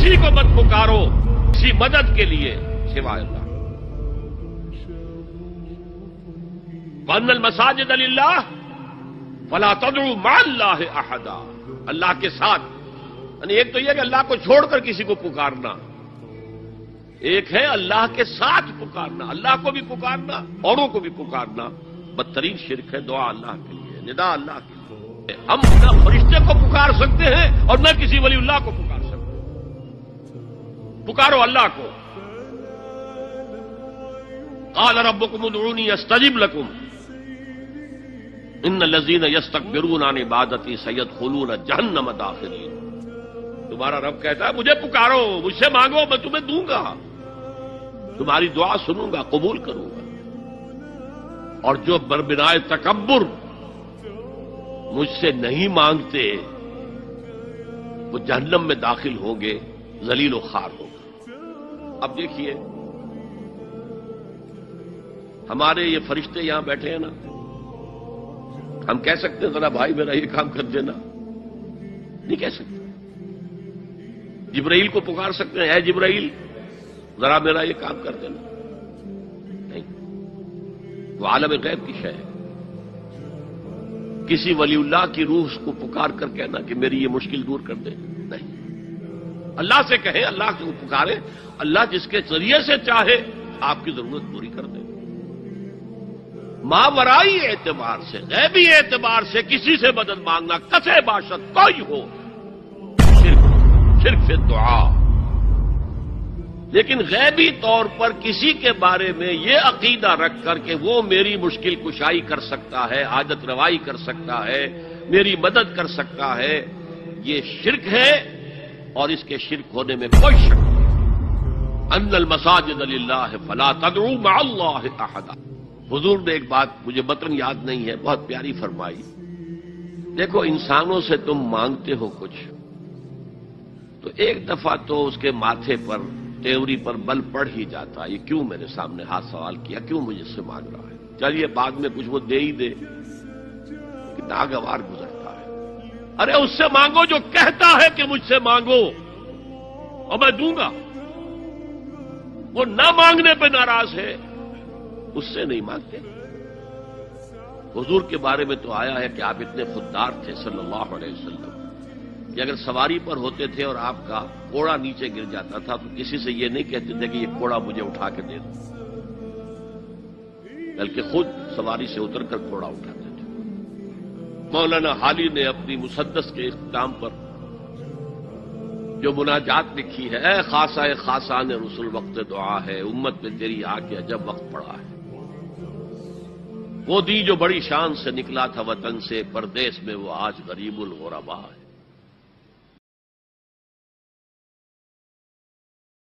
किसी को मत पुकारो किसी मदद के लिए सिवाय अल्लाह। वन्नल मसाजिद लिल्लाह फला तदउ मअल्लाहि अहदा। अल्लाह के साथ, यानी एक तो यह कि अल्लाह को छोड़कर किसी को पुकारना, एक है अल्लाह के साथ पुकारना, अल्लाह को भी पुकारना औरों को भी पुकारना। बदतरीन शिर्क है दुआ अल्लाह के लिए, निदा अल्लाह के लिए। हम न फरिश्ते को पुकार सकते हैं और न किसी वलीउल्लाह को पुकार सकते हैं। पुकारो अल्लाह को। क़ाल रब्बुकुम उदऊनी अस्तजिब लकुम इन्नल्लज़ीना यस्तकबिरून अन इबादती सयदखुलून जहन्नम दाखिरीन। तुम्हारा रब कहता है मुझे पुकारो, मुझसे मांगो, मैं तुम्हें दूंगा, तुम्हारी दुआ सुनूंगा, कबूल करूंगा। और जो बरबिनाए तकब्बुर मुझसे नहीं मांगते वो जहन्नम में दाखिल होंगे, जलील व खार होगा। अब देखिए हमारे ये फरिश्ते यहां बैठे हैं ना, हम कह सकते हैं जरा भाई मेरा ये काम कर देना? नहीं कह सकते। जिब्राइल को पुकार सकते हैं, ऐ जिब्राइल जरा मेरा ये काम कर देना? नहीं, वो आलम गैब की शय है। किसी वलीउल्लाह की रूह को पुकार कर कहना कि मेरी ये मुश्किल दूर कर दे, नहीं। अल्लाह से कहें, अल्लाह को पुकारे, अल्लाह जिसके जरिए से चाहे आपकी जरूरत पूरी कर दे। मावराई एतबार से, गैबी एतबार से किसी से मदद मांगना, कसे बाशत कोई हो, शिर्क से दुआ। लेकिन गैबी तौर पर किसी के बारे में यह अकीदा रख कर के वो मेरी मुश्किल कुशाई कर सकता है, आदत रवाई कर सकता है, मेरी मदद कर सकता है, ये शिर्क है। और इसके शिर्क होने में कोई शक नहीं। अन्नल मसाजिद लिल्लाह फला तदउ मअल्लाहि अहदा। हुजूर ने एक बात, मुझे मतन याद नहीं है, बहुत प्यारी फरमाई। देखो इंसानों से तुम मांगते हो कुछ, तो एक दफा तो उसके माथे पर, तेवरी पर बल पड़ ही जाता है, ये क्यों मेरे सामने हाथ सवाल किया, क्यों मुझसे मांग रहा है, चलिए बाद में कुछ वो दे ही दे, कि नागवार गुजरता है। अरे उससे मांगो जो कहता है कि मुझसे मांगो और मैं दूंगा। वो ना मांगने पे नाराज है, उससे नहीं मांगते। हुजूर के बारे में तो आया है कि आप इतने खुददार थे सल्लल्लाहु अलैहि वसल्लम कि अगर सवारी पर होते थे और आपका कोड़ा नीचे गिर जाता था तो किसी से ये नहीं कहते थे कि ये कोड़ा मुझे उठा के दे दो, बल्कि खुद सवारी से उतरकर कोड़ा उठाते थे। मौलाना हाली ने अपनी मुसद्दस के इख्तिताम पर जो मुनाजात लिखी है, ए खासा ने रसूल वक्त दुआ है, उम्मत में तेरी आके अजब वक्त पड़ा है। वो दी जो बड़ी शान से निकला था वतन से, परदेश में वो आज गरीबुल गुरबा है।